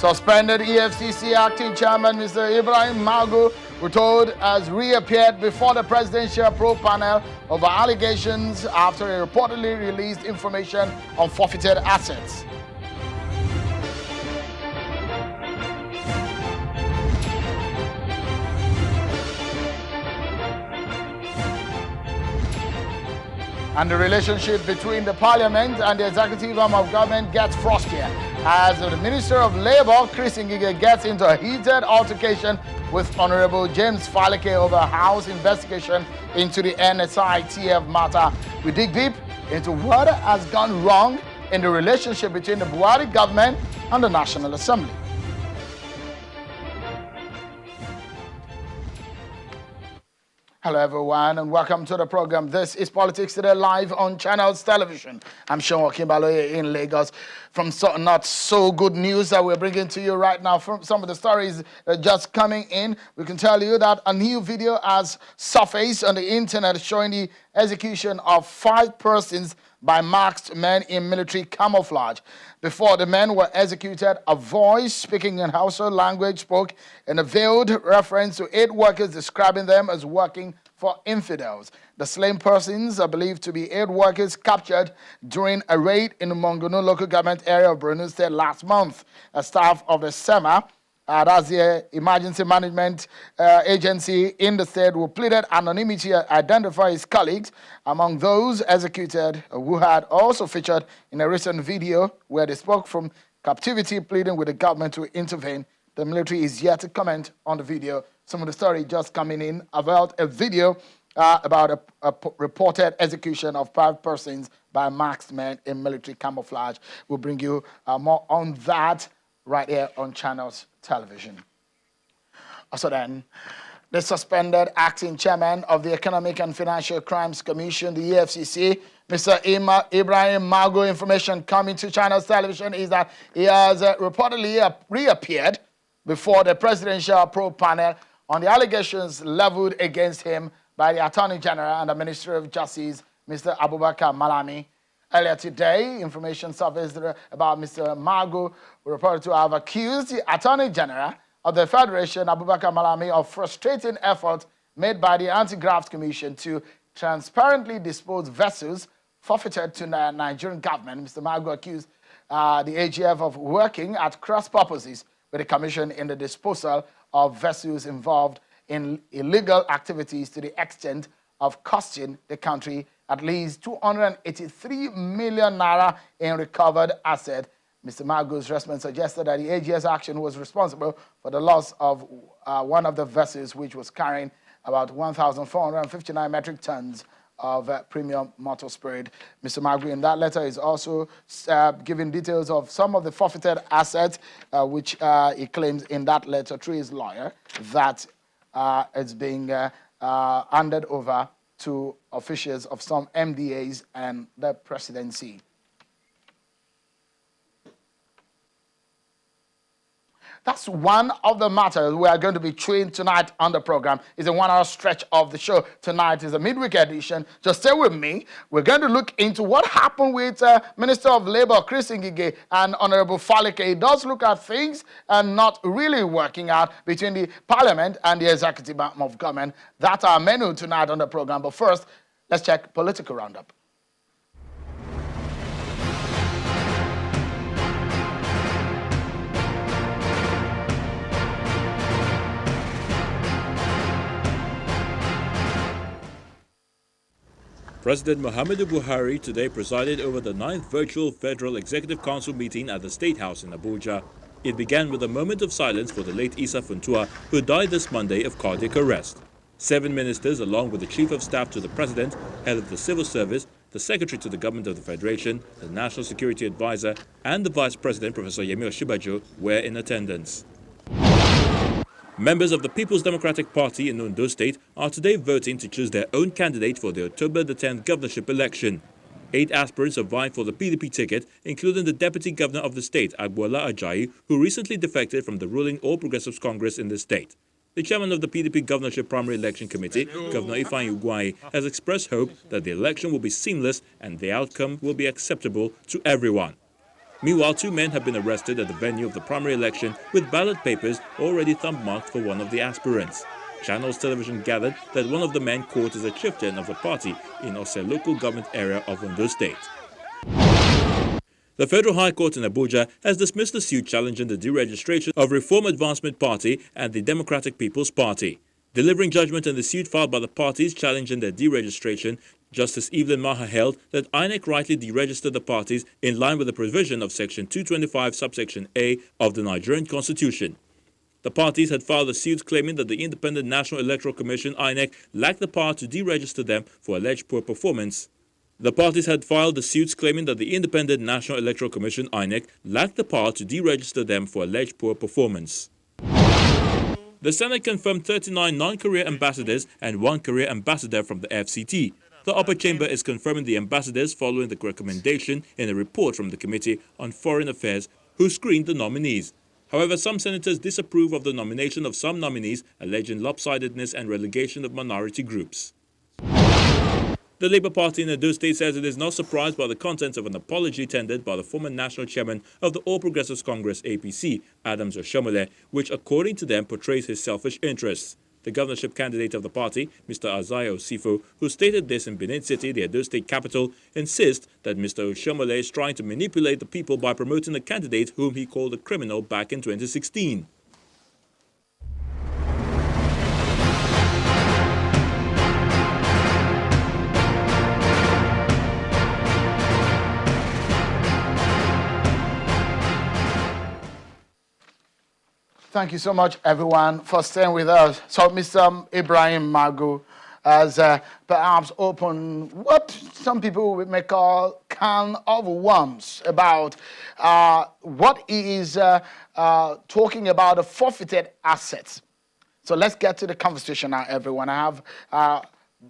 Suspended EFCC acting chairman Mr. Ibrahim Magu, we're told, has reappeared before the presidential probe panel over allegations after he reportedly released information on forfeited assets. And the relationship between the parliament and the executive arm of government gets frostier as the Minister of Labour, Chris Ngige, gets into a heated altercation with Honorable James Faleke over a House investigation into the NSITF matter. We dig deep into what has gone wrong in the relationship between the Buhari government and the National Assembly. Hello everyone and welcome to the program. This is Politics Today live on Channels Television. I'm Sean Kimbaloye in Lagos. From not so good news that we're bringing to you right now, from some of the stories just coming in, we can tell you that a new video has surfaced on the internet showing the execution of 5 persons by masked men in military camouflage. Before the men were executed, a voice speaking in Hausa language spoke in a veiled reference to 8 workers, describing them as working for infidels. The slain persons are believed to be 8 workers captured during a raid in the Mongono local government area of Borno State last month. A staff of the SEMA, that's the Emergency Management Agency in the state, who pleaded anonymity to identify his colleagues. Among those executed, who had also featured in a recent video where they spoke from captivity, pleading with the government to intervene. The military is yet to comment on the video. Some of the story just coming in about a video about a reported execution of 5 persons by masked men in military camouflage. We'll bring you more on that right here on Channels Television. Also then, the suspended acting chairman of the Economic and Financial Crimes Commission, the EFCC, Mr. Ibrahim Magu, information coming to Channels Television is that he has reportedly reappeared before the presidential probe panel on the allegations leveled against him by the Attorney General and the Minister of Justice, Mr. Abubakar Malami. Earlier today, information surfaced about Mr. Magu, who reported to have accused the Attorney General of the Federation, Abubakar Malami, of frustrating efforts made by the Anti-Graft Commission to transparently dispose vessels forfeited to the Nigerian government. Mr. Magu accused the AGF of working at cross purposes with the Commission in the disposal of vessels involved in illegal activities to the extent of costing the country at least 283 million naira in recovered assets. Mr. Magu's response suggested that the AGS action was responsible for the loss of one of the vessels, which was carrying about 1,459 metric tons of premium motor spirit. Mr. Magu in that letter is also giving details of some of the forfeited assets, which he claims in that letter through his lawyer, that it's being handed over to officials of some MDAs and the presidency. That's one of the matters we are going to be chewing tonight on the program. It's a 1-hour stretch of the show. Tonight is a midweek edition. Just stay with me. We're going to look into what happened with Minister of Labour, Chris Ngige, and Honorable Faleke. It does look at things and not really working out between the Parliament and the executive arm of government. That's our menu tonight on the program. But first, let's check political roundup. President Muhammadu Buhari today presided over the 9th virtual Federal Executive Council meeting at the State House in Abuja. It began with a moment of silence for the late Issa Funtua, who died this Monday of cardiac arrest. 7 ministers, along with the Chief of Staff to the President, Head of the Civil Service, the Secretary to the Government of the Federation, the National Security Advisor, and the Vice President, Professor Yemi Osinbajo, were in attendance. Members of the People's Democratic Party in Ondo State are today voting to choose their own candidate for the October the 10th governorship election. 8 aspirants are vying for the PDP ticket, including the Deputy Governor of the state, Agbola Ajayi, who recently defected from the ruling All Progressives Congress in the state. The chairman of the PDP Governorship Primary Election Committee, Governor Ifeanyi Ugwuanyi, has expressed hope that the election will be seamless and the outcome will be acceptable to everyone. Meanwhile, 2 men have been arrested at the venue of the primary election with ballot papers already thumb-marked for one of the aspirants. Channels Television gathered that one of the men caught is a chieftain of a party in Ose local government area of Ondo State. The Federal High Court in Abuja has dismissed the suit challenging the deregistration of Reform Advancement Party and the Democratic People's Party. Delivering judgment in the suit filed by the parties challenging their deregistration, Justice Ibrahim Magu held that INEC rightly deregistered the parties in line with the provision of Section 225 subsection A of the Nigerian Constitution. The parties had filed a suit claiming that the Independent National Electoral Commission INEC lacked the power to deregister them for alleged poor performance. The parties had filed the suits claiming that the Independent National Electoral Commission INEC lacked the power to deregister them for alleged poor performance. The Senate confirmed 39 non-career ambassadors and 1 career ambassador from the FCT. The upper chamber is confirming the ambassadors following the recommendation in a report from the Committee on Foreign Affairs, who screened the nominees. However, some senators disapprove of the nomination of some nominees, alleging lopsidedness and relegation of minority groups. The Labour Party in Edo State says it is not surprised by the contents of an apology tendered by the former national chairman of the All Progressives Congress APC, Adams Oshomole, which according to them portrays his selfish interests. The governorship candidate of the party, Mr. Azayo Sifo, who stated this in Benin City, the Edo State capital, insists that Mr. Oshomole is trying to manipulate the people by promoting a candidate whom he called a criminal back in 2016. Thank you so much, everyone, for staying with us. So, Mr. Ibrahim Magu has perhaps opened what some people may call can of worms about what he is talking about the forfeited assets. So let's get to the conversation now, everyone. I have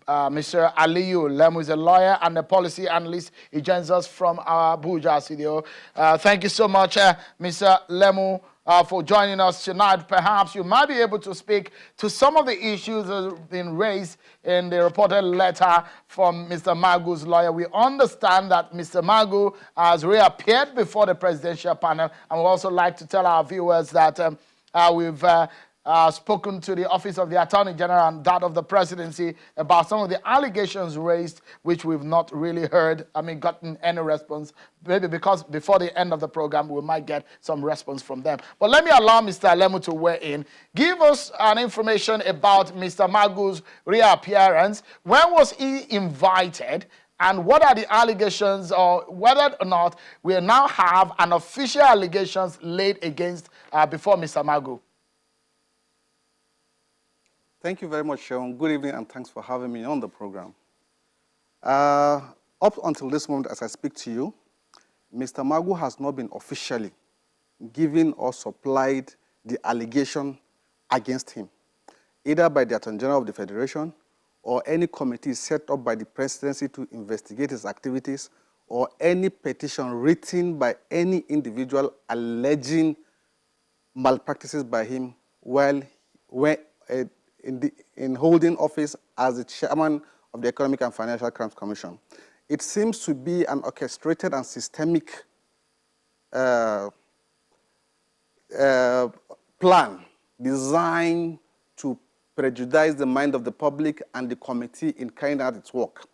Mr. Aliyu Lemu is a lawyer and a policy analyst. He joins us from our Abuja studio. Thank you so much, Mr. Lemu, for joining us tonight. Perhaps you might be able to speak to some of the issues that have been raised in the reported letter from Mr. Magu's lawyer. We understand that Mr. Magu has reappeared before the presidential panel, and we'd also like to tell our viewers that we've spoken to the Office of the Attorney General and that of the Presidency about some of the allegations raised, which we've not really gotten any response. Maybe because before the end of the program, we might get some response from them. But let me allow Mr. Lemu to weigh in. Give us an information about Mr. Magu's reappearance. When was he invited? And what are the allegations, or whether or not we now have an official allegations laid against before Mr. Magu? Thank you very much, Sean. Good evening, and thanks for having me on the program. Up until this moment, as I speak to you, Mr. Magu has not been officially given or supplied the allegation against him, either by the Attorney General of the Federation or any committee set up by the Presidency to investigate his activities, or any petition written by any individual alleging malpractices by him while in holding office as the chairman of the Economic and Financial Crimes Commission. It seems to be an orchestrated and systemic plan designed to prejudice the mind of the public and the committee in carrying out its work.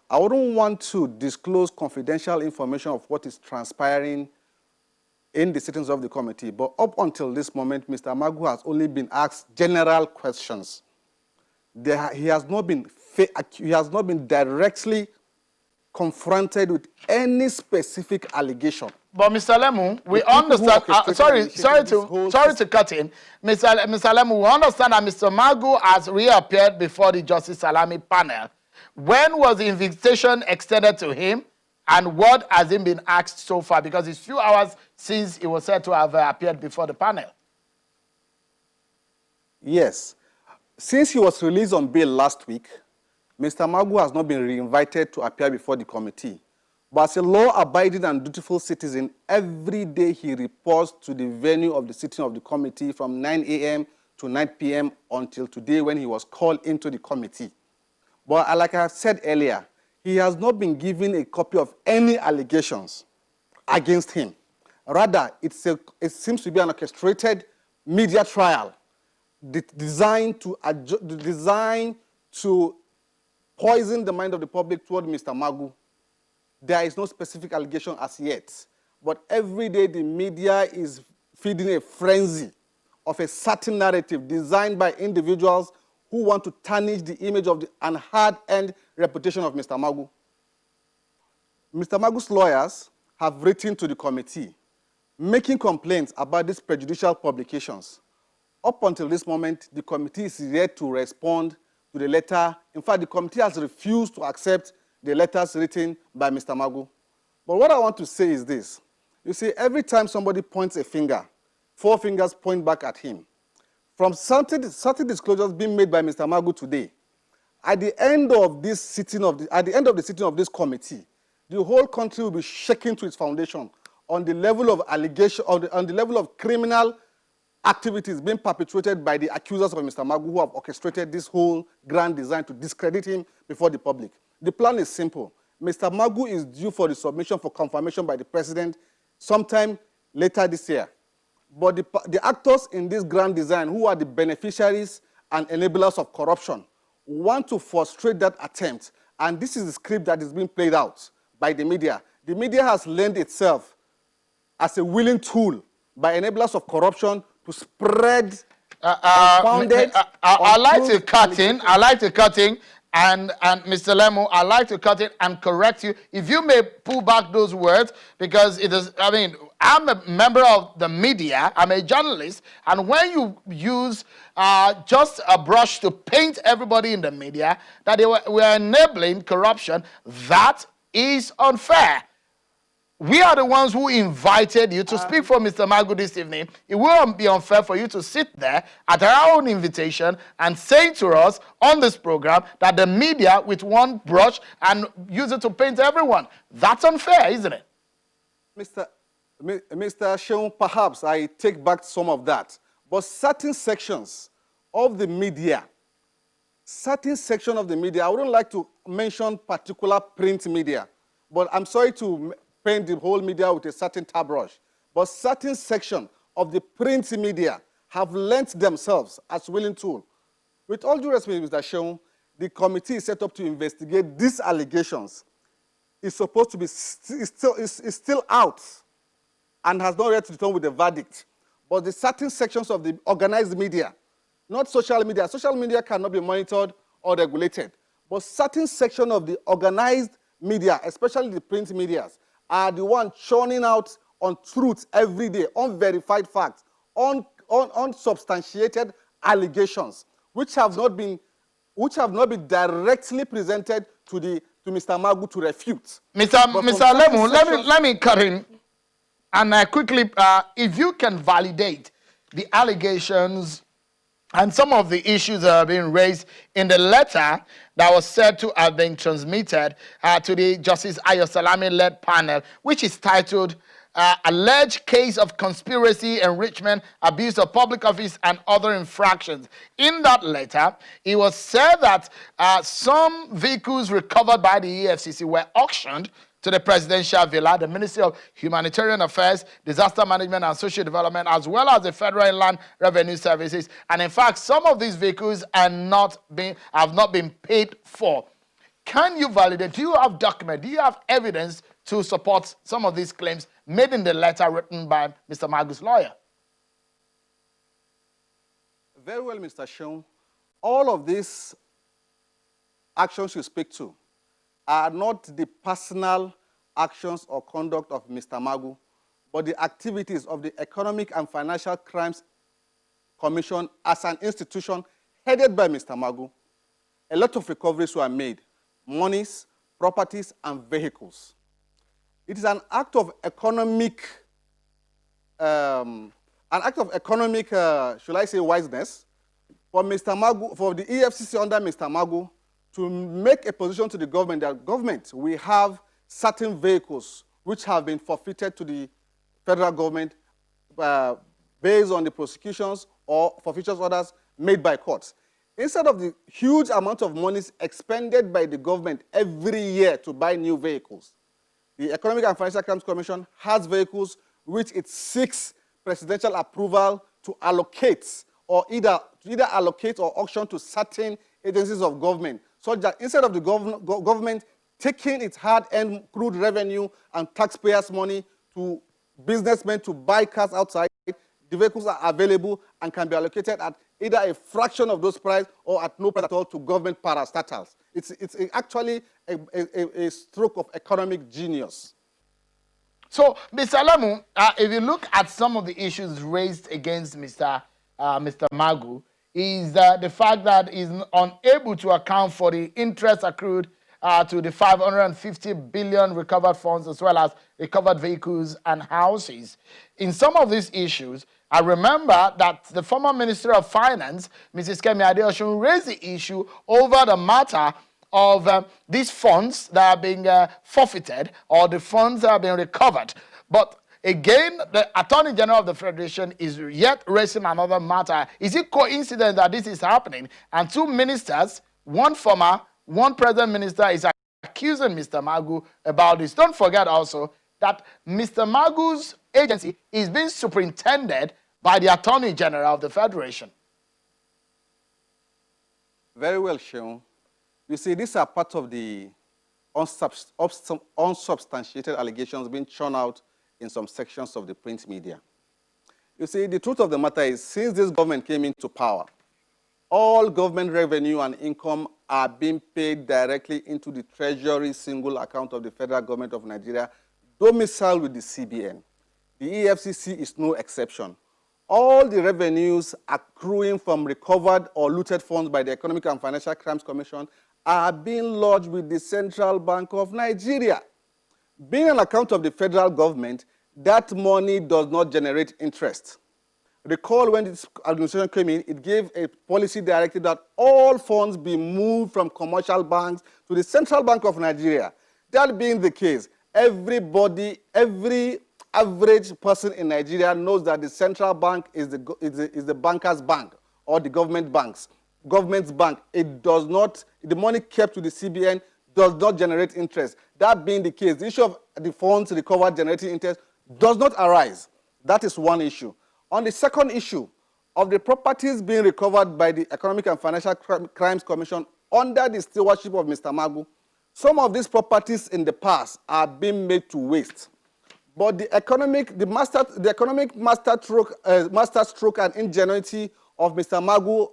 I wouldn't want to disclose confidential information of what is transpiring in the sittings of the committee, but up until this moment, Mr. Magu has only been asked general questions. He has not been directly confronted with any specific allegation. But Mr. Lemu, we understand. Sorry to cut in, Mr. Lemu. We understand that Mr. Magu has reappeared before the Justice Salami panel. When was the invitation extended to him, and what has he been asked so far? Because it's few hours since he was said to have appeared before the panel. Yes. Since he was released on bail last week, Mr. Magu has not been re-invited to appear before the committee. But as a law-abiding and dutiful citizen, every day he reports to the venue of the sitting of the committee from 9 a.m. to 9 p.m. until today when he was called into the committee. But like I have said earlier, he has not been given a copy of any allegations against him. Rather, it seems to be an orchestrated media trial designed to poison the mind of the public toward Mr. Magu. There is no specific allegation as yet, but every day the media is feeding a frenzy of a certain narrative designed by individuals who want to tarnish the image of and hard-earned reputation of Mr. Magu. Mr. Magu's lawyers have written to the committee making complaints about these prejudicial publications. Up until this moment, the committee is yet to respond to the letter. In fact, the committee has refused to accept the letters written by Mr. Magu. But what I want to say is this. You see, every time somebody points a finger, 4 fingers point back at him. From certain disclosures being made by Mr. Magu today, at the end of the sitting of this committee, the whole country will be shaken to its foundation on the level of allegation, on the level of criminal activities being perpetrated by the accusers of Mr. Magu, who have orchestrated this whole grand design to discredit him before the public. The plan is simple. Mr. Magu is due for the submission for confirmation by the president sometime later this year. But the actors in this grand design, who are the beneficiaries and enablers of corruption, want to frustrate that attempt. And this is the script that is being played out by the media. The media has lent itself as a willing tool by enablers of corruption to spread unfounded. I like to cut in. I like to cut in. And Mr. Lemu, I'd like to cut it and correct you. If you may pull back those words, because it is, I mean, I'm a member of the media, I'm a journalist, and when you use just a brush to paint everybody in the media, that they were enabling corruption, that is unfair. We are the ones who invited you to speak for Mr. Magu this evening. It won't be unfair for you to sit there at our own invitation and say to us on this program that the media with one brush and use it to paint everyone. That's unfair, isn't it? Mr. Sheung, perhaps I take back some of that. But certain sections of the media, I wouldn't like to mention particular print media, but I'm sorry to paint the whole media with a certain tab brush. But certain section of the print media have lent themselves as willing tool. With all due respect, Mr. Sheung, the committee is set up to investigate these allegations. It's supposed to be still out and has not yet returned with a verdict. But the certain sections of the organized media, not social media cannot be monitored or regulated. But certain section of the organized media, especially the print medias, are the ones churning out untruths every day, unverified facts, unsubstantiated allegations, which have not been directly presented to Mr. Magu to refute. Mr. Lemu, let me cut in, and quickly, if you can validate the allegations and some of the issues that are being raised in the letter that was said to have been transmitted to the Justice Ayosalami-led panel, which is titled Alleged Case of Conspiracy, Enrichment, Abuse of Public Office, and Other Infractions. In that letter, it was said that some vehicles recovered by the EFCC were auctioned to the Presidential Villa, the Ministry of Humanitarian Affairs, Disaster Management and Social Development, as well as the Federal Inland Revenue Services. And in fact, some of these vehicles have not been paid for. Can you validate? Do you have document? Do you have evidence to support some of these claims made in the letter written by Mr. Magu's lawyer? Very well, Mr. Sheung. All of these actions you speak to are not the personal actions or conduct of Mr. Magu, but the activities of the Economic and Financial Crimes Commission as an institution headed by Mr. Magu. A lot of recoveries were made, monies, properties, and vehicles. It is an act of economic, should I say, wiseness for Mr. Magu, for the EFCC under Mr. Magu, to make a position to the government that government, we have certain vehicles which have been forfeited to the federal government based on the prosecutions or forfeiture orders made by courts. Instead of the huge amount of monies expended by the government every year to buy new vehicles, the Economic and Financial Crimes Commission has vehicles which it seeks presidential approval to allocate or either allocate or auction to certain agencies of government, such that instead of the government taking its hard-earned crude revenue and taxpayers' money to businessmen to buy cars outside, the vehicles are available and can be allocated at either a fraction of those prices or at no price at all to government parastatals. It's actually a stroke of economic genius. So, Mr. Lemu, if you look at some of the issues raised against Mr. Magu, is the fact that he's unable to account for the interest accrued to the 550 billion recovered funds, as well as recovered vehicles and houses. In some of these issues, I remember that the former Minister of Finance, Mrs. Kemi Adeosun, raised the issue over the matter of these funds that are being forfeited, or the funds that are being recovered. But again, the Attorney General of the Federation is yet raising another matter. Is it coincidence that this is happening? And two ministers, one former, one present minister, is accusing Mr. Magu about this. Don't forget also that Mr. Magu's agency is being superintended by the Attorney General of the Federation. Very well, Sean. You see, these are part of the unsubstantiated allegations being churned out in some sections of the print media. You see, the truth of the matter is, since this government came into power, all government revenue and income are being paid directly into the Treasury single account of the federal government of Nigeria, domiciled with the CBN. The EFCC is no exception. All the revenues accruing from recovered or looted funds by the Economic and Financial Crimes Commission are being lodged with the Central Bank of Nigeria. Being an account of the federal government, that money does not generate interest. Recall when this administration came in, it gave a policy directive that all funds be moved from commercial banks to the Central Bank of Nigeria. That being the case, every average person in Nigeria knows that the central bank is the banker's bank or the government's bank. It does not, the money kept to the CBN does not generate interest. That being the case, the issue of the funds recovered generating interest does not arise. That is one issue. On the second issue of the properties being recovered by the Economic and Financial Crimes Commission under the stewardship of Mr. Magu, some of these properties in the past are being made to waste. But the economic masterstroke and ingenuity of Mr. Magu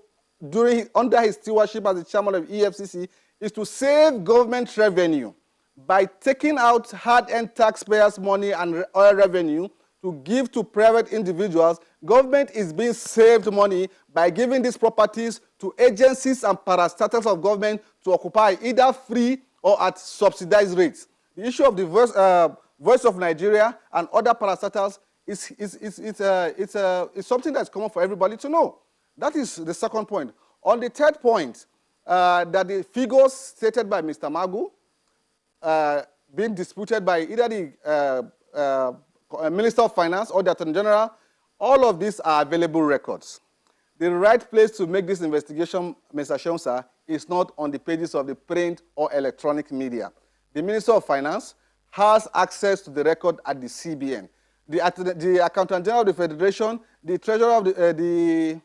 under his stewardship as the chairman of EFCC is to save government revenue by taking out hard-earned taxpayers' money and oil revenue to give to private individuals. Government is being saved money by giving these properties to agencies and parastatals of government to occupy either free or at subsidized rates. The issue of the Voice of Nigeria and other parastatals is something that's common for everybody to know. That is the second point. On the third point, that the figures stated by Mr. Magu being disputed by either the Minister of Finance or the Attorney General, all of these are available records. The right place to make this investigation, Mr. Shonsa, is not on the pages of the print or electronic media. The Minister of Finance has access to the record at the CBN. The Accountant General of the Federation, the Treasurer of the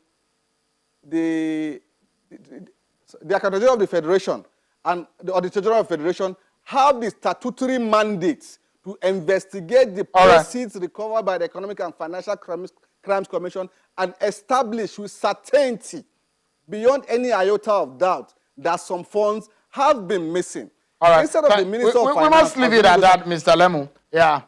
Accountant General of the Federation and the Auditor General of the Federation have the statutory mandates to investigate the proceeds recovered by the Economic and Financial Crimes Commission and establish with certainty, beyond any iota of doubt, that some funds have been missing. All right. Instead of the Minister of Finance, we must leave it at that, Mr. Lemu. Yeah,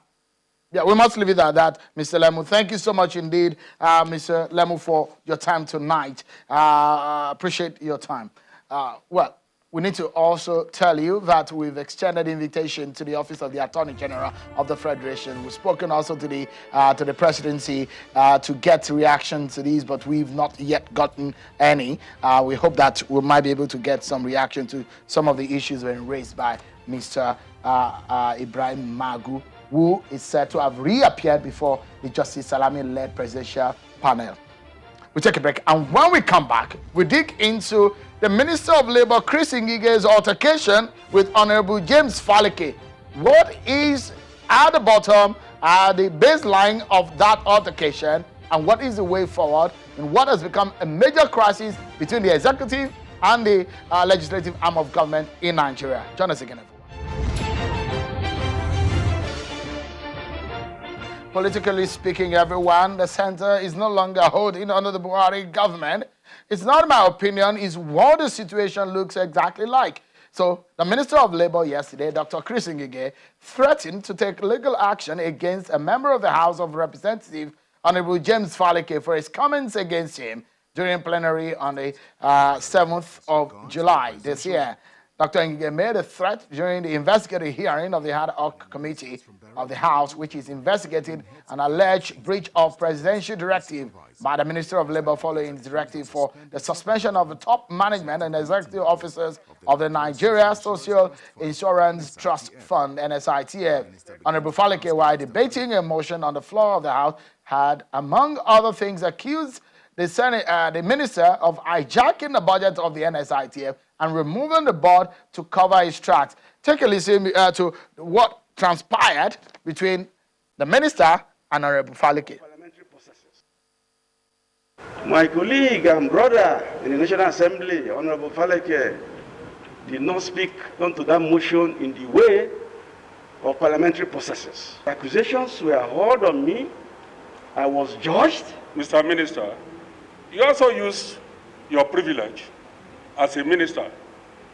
we must leave it at that, Mr. Lemu. Thank you so much indeed, Mr. Lemu, for your time tonight. Appreciate your time. Well, we need to also tell you that we've extended invitation to the Office of the Attorney General of the Federation. We've spoken also to the presidency to get reaction to these, but we've not yet gotten any. We hope that we might be able to get some reaction to some of the issues being raised by Mr. Ibrahim Magu, who is said to have reappeared before the Justice Salami-led presidential panel. We take a break, and when we come back, we dig into the Minister of Labour, Chris Ngige's altercation with Honorable James Faleke. What is at the bottom the baseline of that altercation and what is the way forward in what has become a major crisis between the executive and the legislative arm of government in Nigeria. Join us again, everyone. Politically speaking, everyone, the center is no longer holding under the Buhari government. It's not my opinion, it's what the situation looks exactly like. So the Minister of Labour yesterday, Dr. Chris Ngige, threatened to take legal action against a member of the House of Representatives, Honorable James Faleke, for his comments against him during plenary on the 7th of July this year. Dr. Ngige made a threat during the investigative hearing of the ad hoc committee of the House, which is investigating an alleged breach of presidential directive by the Minister of Labour following the directive for the suspension of the top management and executive officers of the Nigeria Social Insurance Trust Fund, NSITF. Honorable Faleke, while debating a motion on the floor of the House, had, among other things, accused the minister of hijacking the budget of the NSITF and removing the board to cover his tracks. Take a listen to what transpired between the minister and Honorable Faleke. Parliamentary processes. My colleague and brother in the National Assembly, Honorable Faleke, did not speak onto that motion in the way of parliamentary processes. Accusations were hurled on me. I was judged. Mr. Minister, you also used your privilege as a minister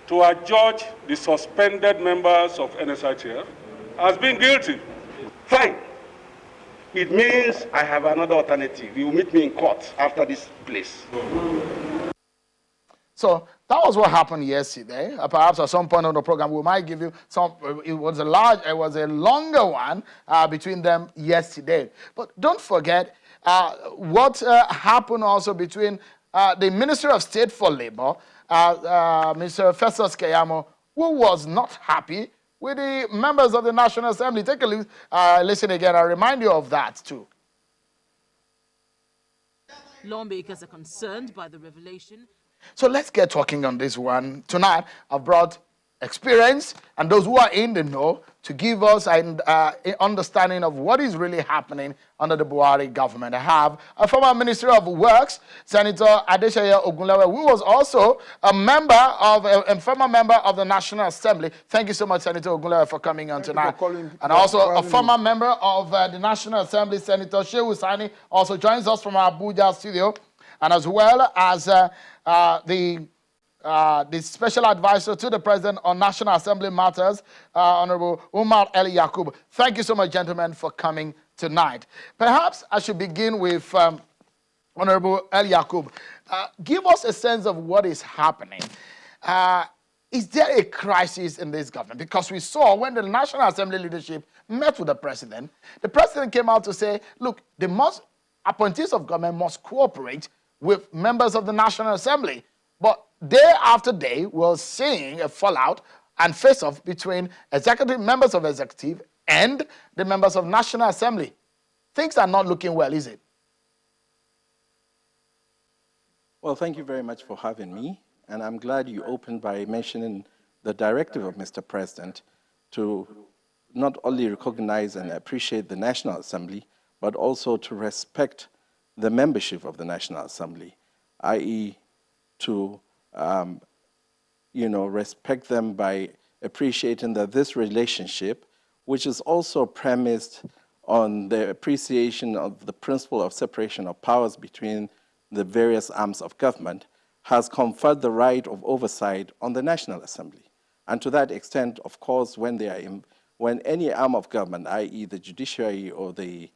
to adjudge the suspended members of NSITF as being guilty. Fine. It means I have another alternative. You will meet me in court after this place. So that was what happened yesterday. Perhaps at some point on the program we might give you some. It was a longer one between them yesterday. But don't forget what happened also between the Minister of State for Labour, Mr. Festus Keyamo, who was not happy with the members of the National Assembly. Take a listen again. I'll remind you of that too. Lawmakers are concerned by the revelation. So let's get talking on this one. Tonight, I've brought experience and those who are in the know to give us an understanding of what is really happening under the Buhari government. I have a former Minister of Works, Senator Adesanya Ogunlewe, who was also a former member of the National Assembly. Thank you so much, Senator Ogunlewe, for coming on tonight. And also a former member of the National Assembly, Senator Shehu Sani, also joins us from our Abuja studio, and as well as the special advisor to the president on National Assembly matters, Honorable Umar El Yakub. Thank you so much, gentlemen, for coming tonight. Perhaps I should begin with Honorable El Yakub. Give us a sense of what is happening. Is there a crisis in this government? Because we saw when the National Assembly leadership met with the president came out to say, look, appointees of government must cooperate with members of the National Assembly. But day after day, we're seeing a fallout and face-off between members of executive and the members of National Assembly. Things are not looking well, is it? Well, thank you very much for having me. And I'm glad you opened by mentioning the directive of Mr. President to not only recognize and appreciate the National Assembly, but also to respect the membership of the National Assembly, i.e. to respect them by appreciating that this relationship, which is also premised on the appreciation of the principle of separation of powers between the various arms of government, has conferred the right of oversight on the National Assembly. And to that extent, of course, when any arm of government, i.e. the judiciary or the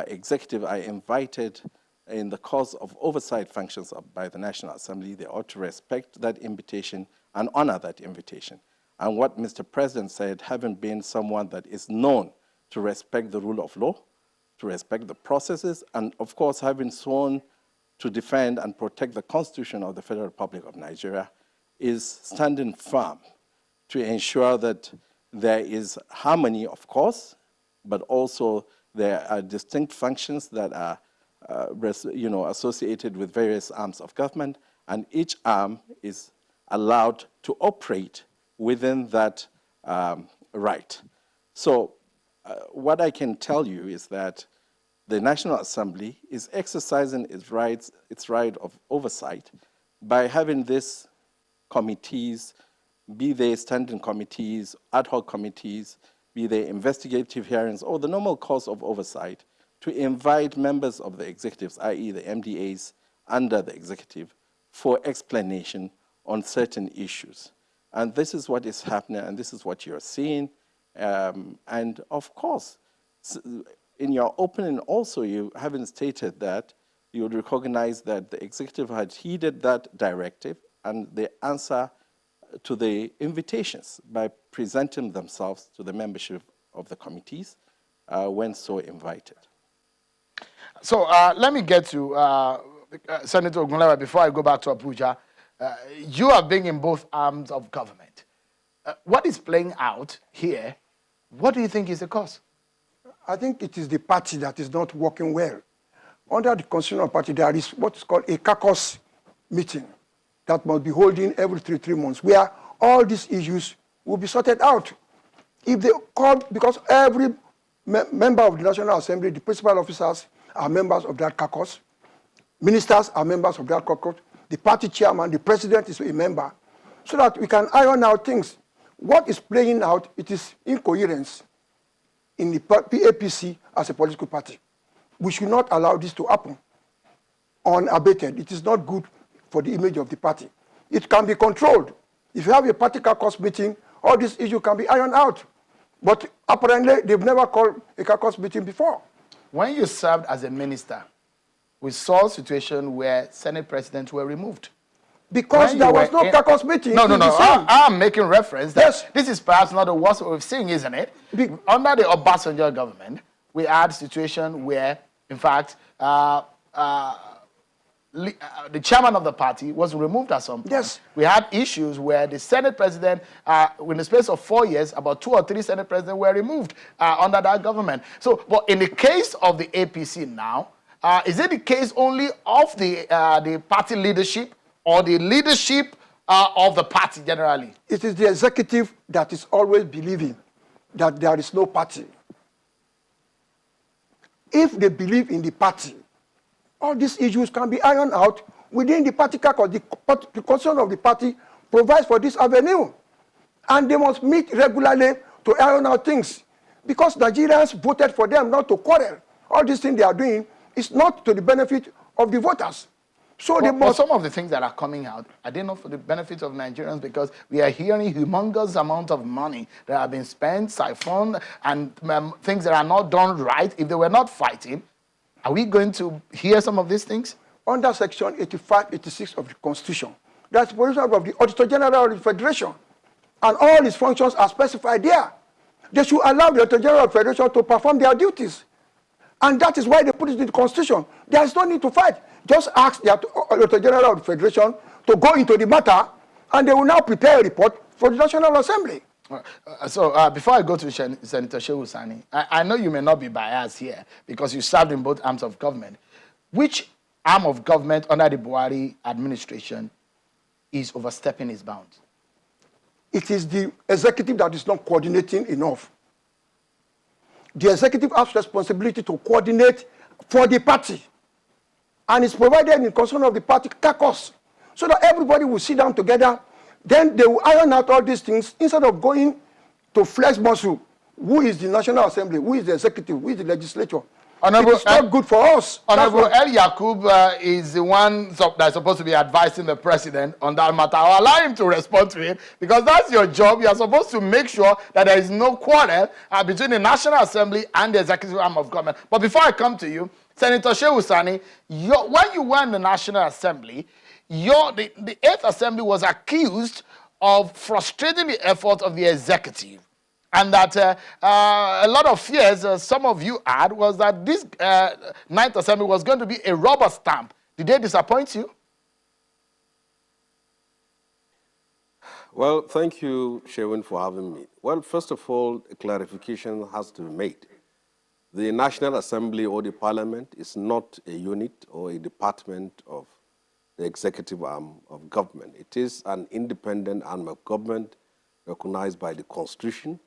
executive, are invited in the course of oversight functions by the National Assembly, they ought to respect that invitation and honor that invitation. And what Mr. President said, having been someone that is known to respect the rule of law, to respect the processes, and of course having sworn to defend and protect the Constitution of the Federal Republic of Nigeria, is standing firm to ensure that there is harmony, of course, but also there are distinct functions that are associated with various arms of government, and each arm is allowed to operate within that right. So what I can tell you is that the National Assembly is exercising its right of oversight by having these committees, be they standing committees, ad hoc committees, be they investigative hearings, or the normal course of oversight, to invite members of the executives, i.e. the MDAs under the executive, for explanation on certain issues. And this is what is happening, and this is what you're seeing. And of course, in your opening also, you haven't stated that you would recognize that the executive had heeded that directive and the answer to the invitations by presenting themselves to the membership of the committees when so invited. So let me get to Senator Ogunlewe before I go back to Abuja. You are being in both arms of government. What is playing out here? What do you think is the cause? I think it is the party that is not working well. Under the Constitutional Party, there is what is called a caucus meeting that must be holding every three months, where all these issues will be sorted out. If they call, because every member of the National Assembly, the principal officers are members of that caucus, ministers are members of that caucus, the party chairman, the president is a member, so that we can iron out things. What is playing out, it is incoherence in the APC as a political party. We should not allow this to happen unabated. It is not good for the image of the party. It can be controlled. If you have a party caucus meeting, all these issues can be ironed out. But apparently, they've never called a caucus meeting before. When you served as a minister, we saw a situation where Senate presidents were removed. Because there was no caucus meeting. No. I'm making reference that yes. This is perhaps not the worst we've seen, isn't it? Under the Obasanjo government, we had a situation where, in fact, the chairman of the party was removed at some point. Yes. We had issues where the Senate president, in the space of 4 years, about 2 or 3 Senate presidents were removed under that government. So, but in the case of the APC now, is it the case only of the party leadership or the leadership of the party generally? It is the executive that is always believing that there is no party. If they believe in the party, all these issues can be ironed out within the party caucus. The concern of the party provides for this avenue. And they must meet regularly to iron out things. Because Nigerians voted for them not to quarrel. All these things they are doing is not to the benefit of the voters. So they must. Some of the things that are coming out, are they not for the benefit of Nigerians? Because we are hearing humongous amount of money that have been spent, siphoned, and things that are not done right. If they were not fighting, are we going to hear some of these things? Under Section 85, 86 of the Constitution, that's the position of the Auditor General of the Federation. And all his functions are specified there. They should allow the Auditor General of the Federation to perform their duties. And that is why they put it in the Constitution. There is no need to fight. Just ask the Auditor General of the Federation to go into the matter, and they will now prepare a report for the National Assembly. So before I go to Senator Shehu Sani, I know you may not be biased here because you served in both arms of government. Which arm of government under the Buhari administration is overstepping its bounds? It is the executive that is not coordinating enough. The executive has responsibility to coordinate for the party. And it's provided in concern of the party caucus, so that everybody will sit down together. Then they will iron out all these things instead of going to flex muscle. Who is the National Assembly? Who is the executive? Who is the legislature? It's not good for us. Honorable El Yakub is the one that's supposed to be advising the president on that matter. I'll allow him to respond to it because that's your job. You are supposed to make sure that there is no quarrel between the National Assembly and the executive arm of government. But before I come to you, Senator Shehu Sani, when you were in the National Assembly, the 8th Assembly was accused of frustrating the effort of the executive. And that a lot of fears some of you had was that this 9th Assembly was going to be a rubber stamp. Did they disappoint you? Well, thank you, Shewin, for having me. Well, first of all, a clarification has to be made. The National Assembly or the Parliament is not a unit or a department of the executive arm of government. It is an independent arm of government recognized by the Constitution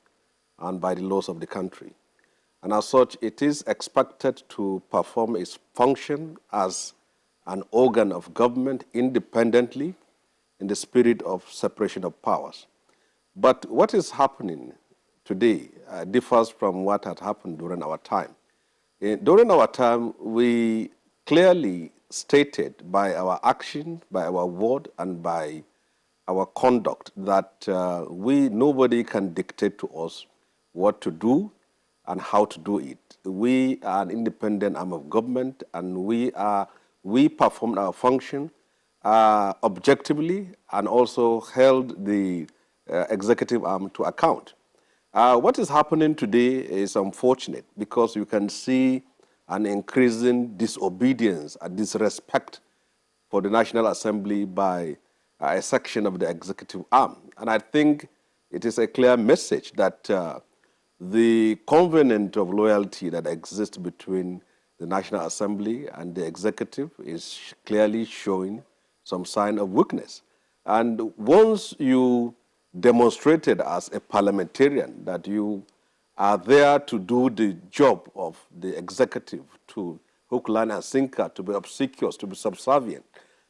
and by the laws of the country. and as such, it is expected to perform its function as an organ of government independently in the spirit of separation of powers. But what is happening today differs from what had happened during our time. During our time, we clearly stated by our action, by our word, and by our conduct that nobody can dictate to us what to do and how to do it. We are an independent arm of government, and we performed our function objectively and also held the executive arm to account. What is happening today is unfortunate because you can see an increasing disobedience and disrespect for the National Assembly by a section of the executive arm. And I think it is a clear message that the covenant of loyalty that exists between the National Assembly and the executive is clearly showing some sign of weakness. And once you demonstrated as a parliamentarian that you are there to do the job of the executive, to hook, line, and sinker, to be obsequious, to be subservient,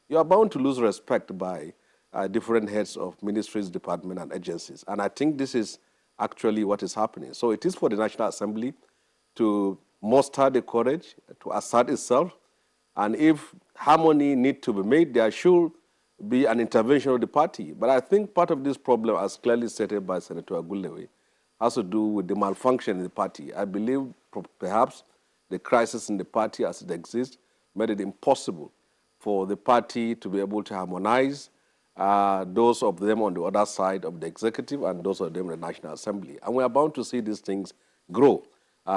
you are bound to lose respect by different heads of ministries, departments, and agencies. And I think this is actually what is happening. So it is for the National Assembly to muster the courage to assert itself, and if harmony needs to be made, there should be an intervention of the party. But I think part of this problem, as clearly stated by Senator Agulewe, has to do with the malfunction in the party. I believe perhaps the crisis in the party as it exists made it impossible for the party to be able to harmonize those of them on the other side of the executive and those of them in the National Assembly. And we are bound to see these things grow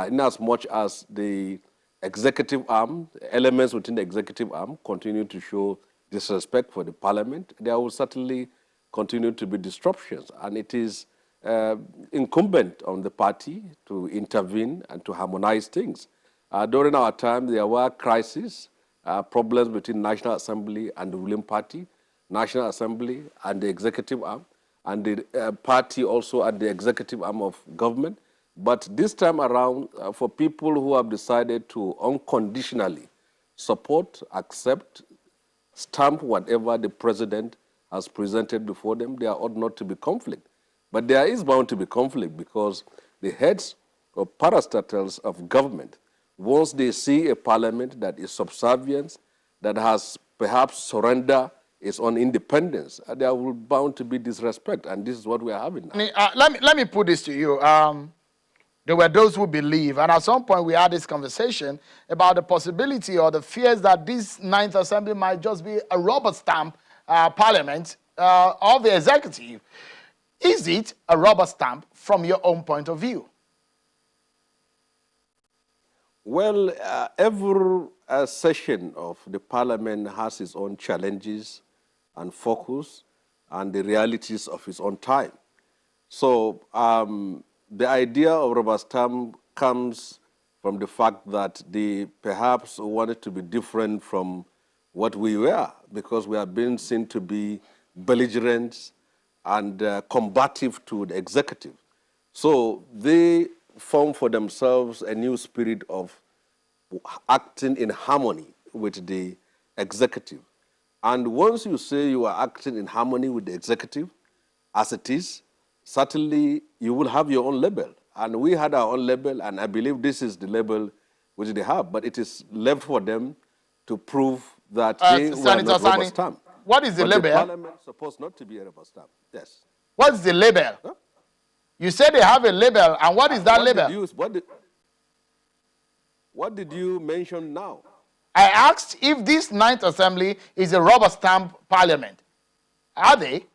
in as much as the executive arm, elements within the executive arm continue to show disrespect for the parliament. There will certainly continue to be disruptions, and it is incumbent on the party to intervene and to harmonize things. During our time, there were crises, problems between National Assembly and the ruling party, National Assembly and the executive arm, and the party also at the executive arm of government. But this time around, for people who have decided to unconditionally support, accept, stamp whatever the president has presented before them, there ought not to be conflict. But there is bound to be conflict because the heads or parastatals of government, once they see a parliament that is subservient, that has perhaps surrendered its own independence, there will bound to be disrespect, and this is what we are having now. Let me put this to you. There were those who believe, and at some point we had this conversation about the possibility or the fears that this Ninth Assembly might just be a rubber stamp parliament of the executive. Is it a rubber stamp from your own point of view? Well, every session of the parliament has its own challenges and focus and the realities of its own time. So the idea of rubber stamp comes from the fact that they perhaps wanted to be different from what we were, because we have been seen to be belligerent and combative to the executive. So they form for themselves a new spirit of acting in harmony with the executive. And once you say you are acting in harmony with the executive, as it is, certainly you will have your own label. And we had our own label, and I believe this is the label which they have, but it is left for them to prove that they were not rubber stamp. What is the but label? The parliament is supposed not to be a rubber stamp. Yes. What's the label? Huh? You said they have a label, and what is that label? What did you mention now? I asked if this Ninth Assembly is a rubber stamp parliament. Are they?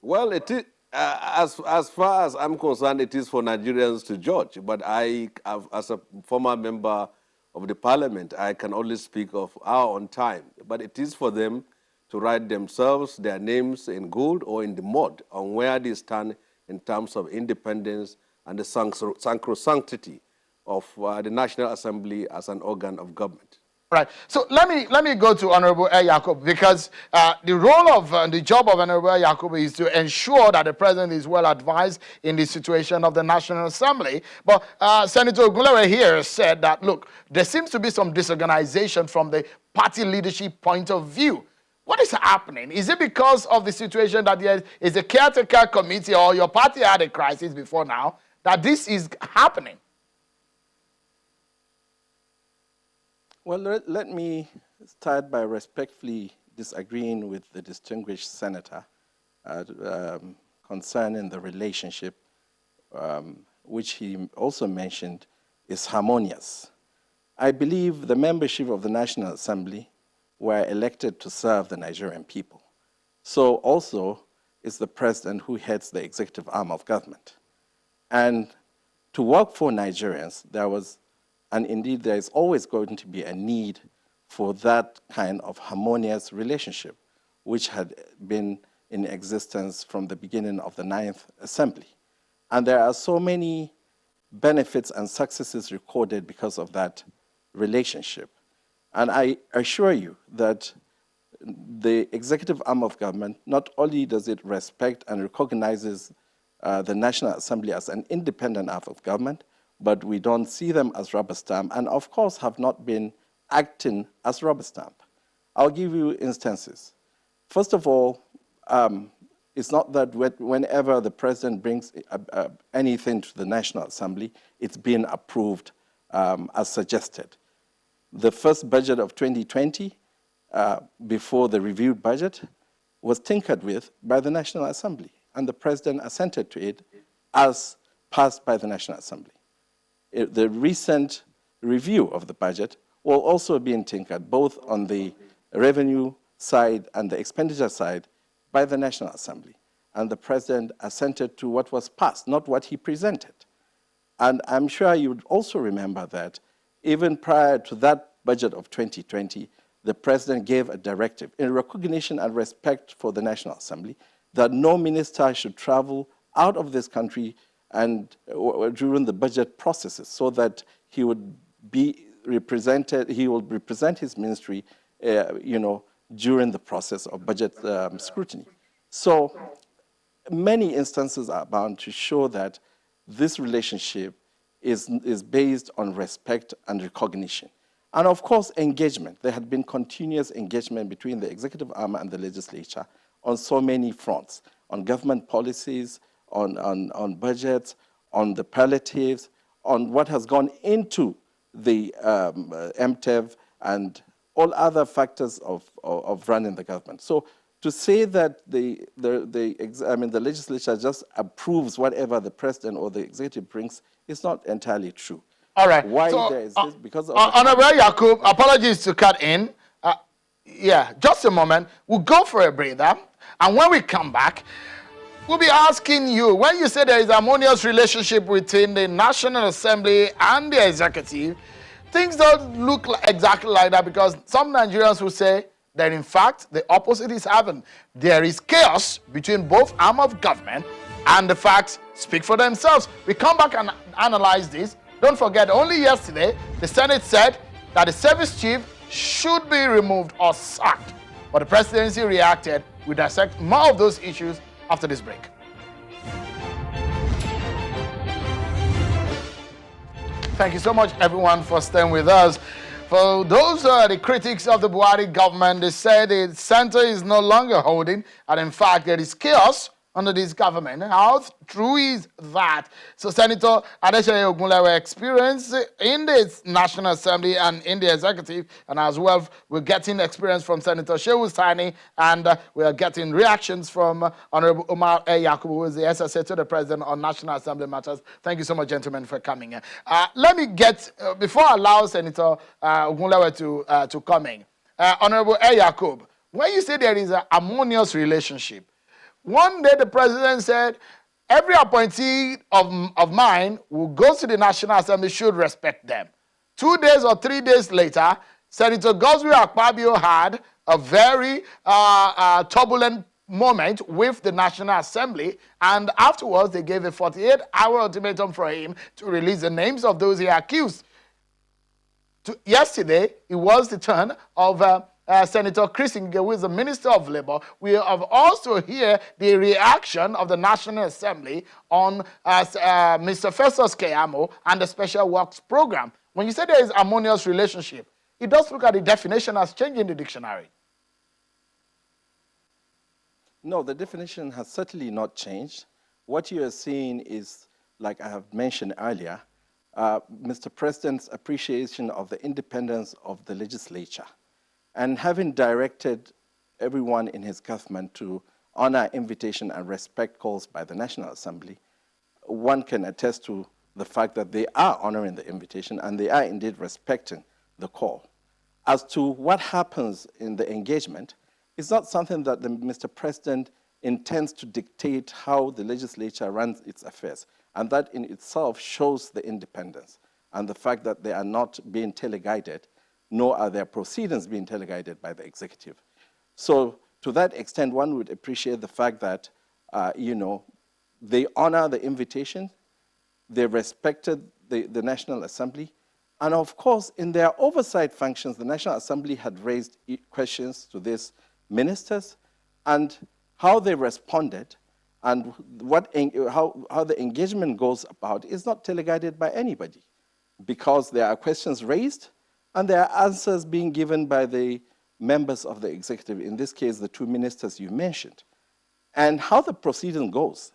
Well, it is, as far as I'm concerned, it is for Nigerians to judge. But I, as a former member of the parliament, I can only speak of our own time. But it is for them to write themselves, their names in gold or in the mud on where they stand in terms of independence and the sacrosanctity of the National Assembly as an organ of government. Right. So let me go to Honorable Yakub, because the role of the job of Honorable Yakub is to ensure that the president is well advised in the situation of the National Assembly. But Senator Ogunlewe here said that, look, there seems to be some disorganization from the party leadership point of view. What is happening? Is it because of the situation that there is a caretaker committee, or your party had a crisis before now, that this is happening? Well, let me start by respectfully disagreeing with the distinguished senator concerning the relationship, which he also mentioned is harmonious. I believe the membership of the National Assembly were elected to serve the Nigerian people. So also is the president, who heads the executive arm of government. And to work for Nigerians, and indeed, there is always going to be a need for that kind of harmonious relationship, which had been in existence from the beginning of the Ninth Assembly. And there are so many benefits and successes recorded because of that relationship. And I assure you that the executive arm of government, not only does it respect and recognizes the National Assembly as an independent arm of government, but we don't see them as rubber stamp, and of course have not been acting as rubber stamp. I'll give you instances. First of all, it's not that whenever the president brings anything to the National Assembly, it's been approved as suggested. The first budget of 2020, before the reviewed budget, was tinkered with by the National Assembly, and the president assented to it as passed by the National Assembly. The recent review of the budget will also be tinkered both on the revenue side and the expenditure side by the National Assembly. And the president assented to what was passed, not what he presented. And I'm sure you would also remember that even prior to that budget of 2020, the president gave a directive in recognition and respect for the National Assembly that no minister should travel out of this country and during the budget processes, so that he would be represented, he will represent his ministry, during the process of budget scrutiny. So many instances are bound to show that this relationship is based on respect and recognition. And of course, engagement. There had been continuous engagement between the executive arm and the legislature on so many fronts, on government policies, on budgets, on the palliatives, on what has gone into the MTEV and all other factors of running the government. So to say that the legislature just approves whatever the president or the executive brings is not entirely true. All right. Why so, there is this? Because of Honorable Yakub, apologies to cut in. Yeah, just a moment. We'll go for a breather, and when we come back, we'll be asking you, when you say there is a harmonious relationship between the National Assembly and the executive, things don't look exactly like that, because some Nigerians will say that, in fact, the opposite is happening. There is chaos between both arms of government, and the facts speak for themselves. We come back and analyze this. Don't forget, only yesterday, the Senate said that the service chief should be removed or sacked. But the presidency reacted. We dissect more of those issues after this break. Thank you so much, everyone, for staying with us. For those the critics of the Buhari government, they say the center is no longer holding, and in fact, there is chaos under this government. How true is that? So Senator Adeshaye Ogunlewe experience in the National Assembly and in the executive, and as well, we're getting experience from Senator Shehu Sani, and we are getting reactions from Honorable Umar Yakubu, who is the SSA to the President on National Assembly matters. Thank you so much, gentlemen, for coming. Let me get, before I allow Senator Ogunlewe to come in, Honorable Yakub, when you say there is a harmonious relationship, one day the president said, every appointee of mine who goes to the National Assembly should respect them. 2 days or 3 days later, Senator Godswill Akpabio had a very turbulent moment with the National Assembly, and afterwards they gave a 48-hour ultimatum for him to release the names of those he accused. Yesterday, it was the turn of Senator Chris Ngige, who is the Minister of Labour. We have also heard the reaction of the National Assembly on Mr. Festus Keyamo and the Special Works Program. When you say there is harmonious relationship, it does look at the definition as changing the dictionary. No, the definition has certainly not changed. What you are seeing is, like I have mentioned earlier, Mr. President's appreciation of the independence of the legislature, and having directed everyone in his government to honor invitation and respect calls by the National Assembly, one can attest to the fact that they are honoring the invitation and they are indeed respecting the call. As to what happens in the engagement, it's not something that Mr. President intends to dictate how the legislature runs its affairs. And that in itself shows the independence and the fact that they are not being teleguided, nor are their proceedings being teleguided by the executive. So to that extent, one would appreciate the fact that, they honor the invitation, they respected the National Assembly, and of course, in their oversight functions, the National Assembly had raised questions to these ministers, and how they responded and how the engagement goes about is not teleguided by anybody, because there are questions raised and there are answers being given by the members of the executive, in this case, the two ministers you mentioned. And how the proceeding goes,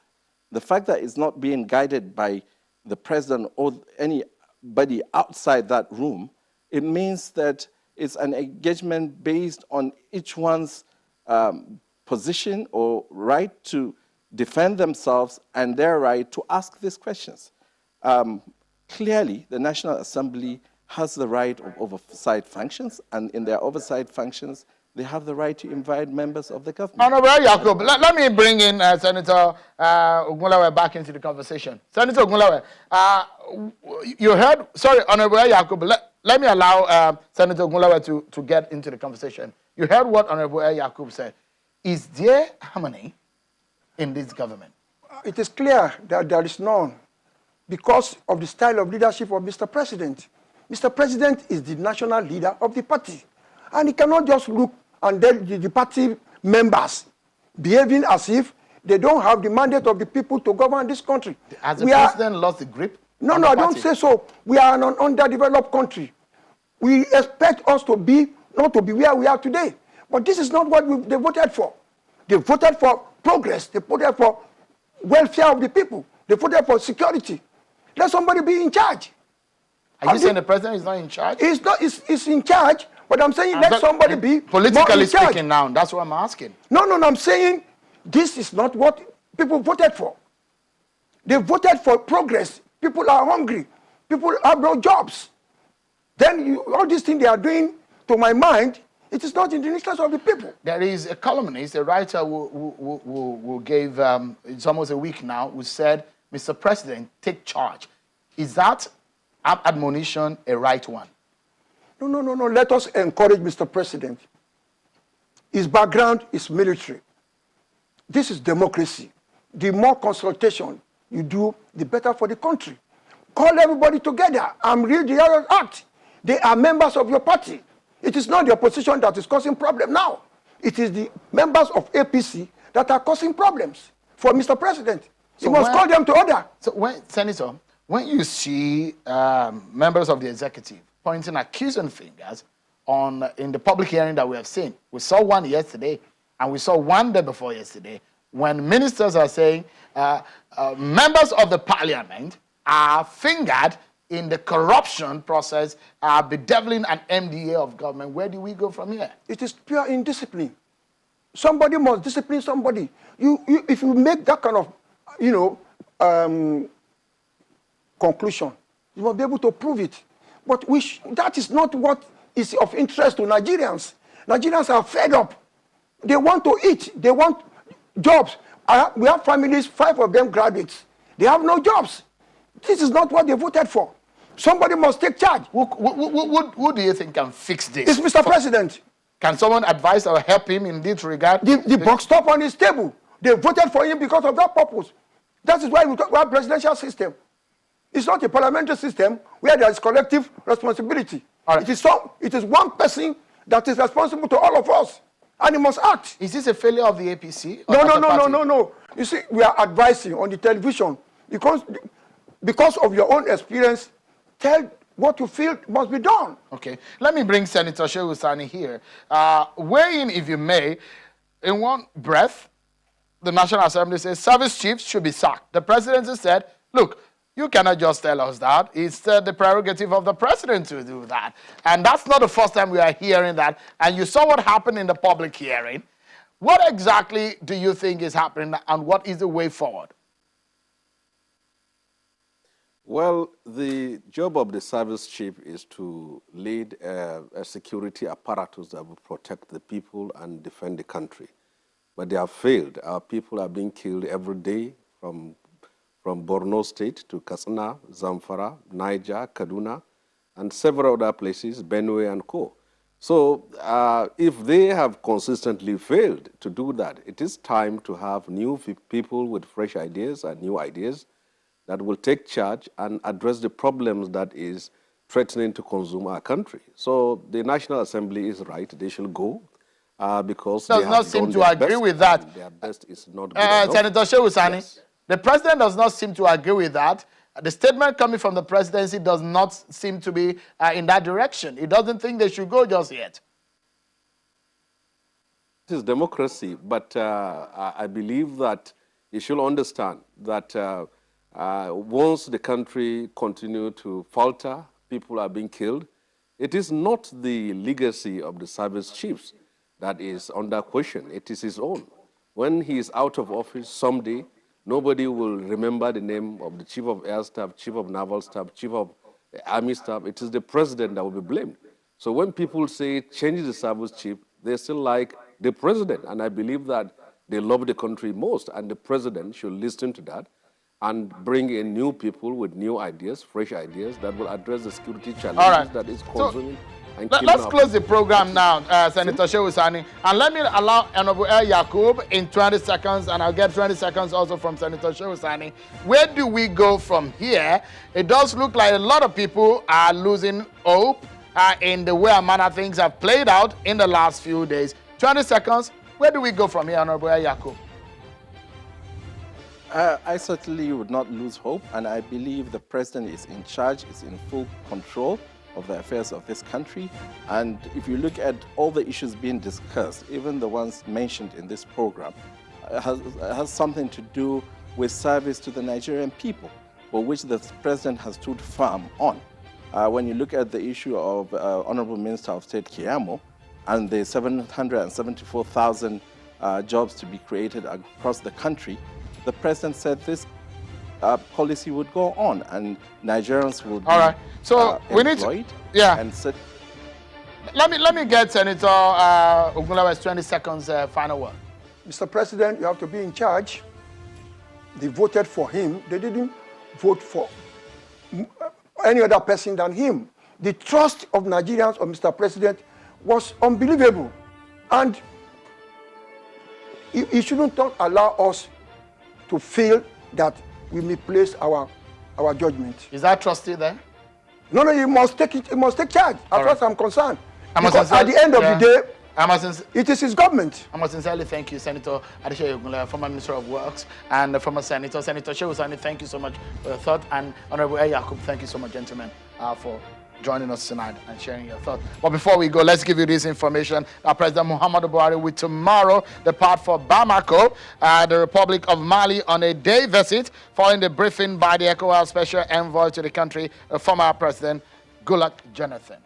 the fact that it's not being guided by the president or anybody outside that room, it means that it's an engagement based on each one's position or right to defend themselves and their right to ask these questions. Clearly, the National Assembly has the right of oversight functions, and in their oversight functions, they have the right to invite members of the government. Honorable Yakub, let me bring in Senator Ogunlawe back into the conversation. Senator Ogunlawe, you heard, sorry, Honorable Yakub, let me allow Senator Ogunlawe to get into the conversation. You heard what Honorable Yakub said. Is there harmony in this government? It is clear that there is none because of the style of leadership of Mr. President. Mr. President is the national leader of the party. And he cannot just look and then the party members behaving as if they don't have the mandate of the people to govern this country. Has the president lost the grip? No, I don't say so. We are an underdeveloped country. We expect us to be, not to be where we are today. But this is not what they voted for. They voted for progress. They voted for welfare of the people. They voted for security. Let somebody be in charge. Are you saying the president is not in charge? He's in charge, but I'm saying let somebody be politically speaking now. That's what I'm asking. No, I'm saying this is not what people voted for. They voted for progress. People are hungry. People have no jobs. Then all these things they are doing, to my mind, it is not in the interest of the people. There is a columnist, a writer who gave, it's almost a week now, who said, Mr. President, take charge. Is that admonition a right one? No. Let us encourage Mr. President. His background is military. This is democracy. The more consultation you do, the better for the country. Call everybody together and read the other act. They are members of your party. It is not the opposition that is causing problem now. It is the members of APC that are causing problems for Mr. President. You must call them to order. So, Senator, when you see members of the executive pointing accusing fingers in the public hearing that we have seen, we saw one yesterday and we saw one day before yesterday, when ministers are saying members of the parliament are fingered in the corruption process, bedeviling an MDA of government. Where do we go from here? It is pure indiscipline. Somebody must discipline somebody. If you make that kind of, conclusion, you must be able to prove it. But that is not what is of interest to Nigerians. Nigerians are fed up. They want to eat. They want jobs. We have families, 5 of them graduates. They have no jobs. This is not what they voted for. Somebody must take charge. Who do you think can fix this? It's Mr. President. Can someone advise or help him in this regard? The buck stop on his table. They voted for him because of that purpose. That is why we have a presidential system. It's not a parliamentary system where there is collective responsibility. All right. It is one person that is responsible to all of us, and he must act. Is this a failure of the APC? Or No, as no, a no, no, party? no, no. You see, we are advising on the television because of your own experience. Tell what you feel must be done. Okay. Let me bring Senator Shehu Sani here. Weigh in, if you may, in one breath. The National Assembly says service chiefs should be sacked. The presidency said, look, you cannot just tell us that. It's the prerogative of the president to do that. And that's not the first time we are hearing that. And you saw what happened in the public hearing. What exactly do you think is happening, and what is the way forward? Well, the job of the service chief is to lead a security apparatus that will protect the people and defend the country. But they have failed. Our people are being killed every day from Borno State to Katsina, Zamfara, Niger, Kaduna, and several other places, Benue and Co. So if they have consistently failed to do that, it is time to have new people with fresh ideas and new ideas that will take charge and address the problems that is threatening to consume our country. So the National Assembly is right. They should go. Because does not seem to agree with that. Their best is not good enough. Senator Shehu Sani, Yes. the president does not seem to agree with that. The statement coming from the presidency does not seem to be in that direction. He doesn't think they should go just yet. It is democracy, but I believe that you should understand that once the country continues to falter, people are being killed, it is not the legacy of the service chiefs that is under question. It is his own. When he is out of office someday, nobody will remember the name of the chief of air staff, chief of naval staff, chief of army staff. It is the president that will be blamed. So when people say change the service chief, they still like the president. And I believe that they love the country most, and the president should listen to that and bring in new people with new ideas, fresh ideas that will address the security challenges that is consuming. Let's close the program now, Senator Shehu Sani, and let me allow Honorable El Yakub in 20 seconds, and I'll get 20 seconds also from Senator Shehu Sani. Where do we go from here? It does look like a lot of people are losing hope in the way and manner things have played out in the last few days. 20 seconds, where do we go from here, Honorable El Yakub? I certainly would not lose hope, and I believe the president is in charge, is in full control of the affairs of this country. And if you look at all the issues being discussed, even the ones mentioned in this program, has something to do with service to the Nigerian people, for which the president has stood firm on. When you look at the issue of Honorable Minister of State Keyamo and the 774,000 jobs to be created across the country, the president said this policy would go on and Nigerians would be so we need to, and let me get Senator Ogunlawe's 20 seconds final word. Mr. President, you have to be in charge. They voted for him. They didn't vote for any other person than him. The trust of Nigerians on Mr. President was unbelievable. And he shouldn't allow us to feel that we misplace our judgment. Is that trust still there? No, he must take it. He must take charge, as far as I'm concerned. Because at at the end of the day, it is his government. I must sincerely thank you, Senator Adesheyi Ogunlawe, former Minister of Works, and former Senator Shehu Sani. Thank you so much for your thought, and Honorable El Yakub, thank you so much, gentlemen, for joining us tonight and sharing your thoughts. But before we go, let's give you this information. President Muhammadu Buhari will tomorrow depart for Bamako, the Republic of Mali, on a day visit, following the briefing by the ECOWAS Special Envoy to the country, former President Goodluck Jonathan.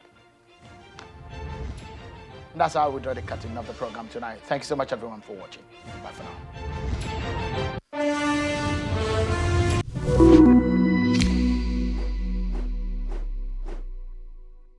And that's how we draw the curtain of the program tonight. Thank you so much, everyone, for watching. Bye for now.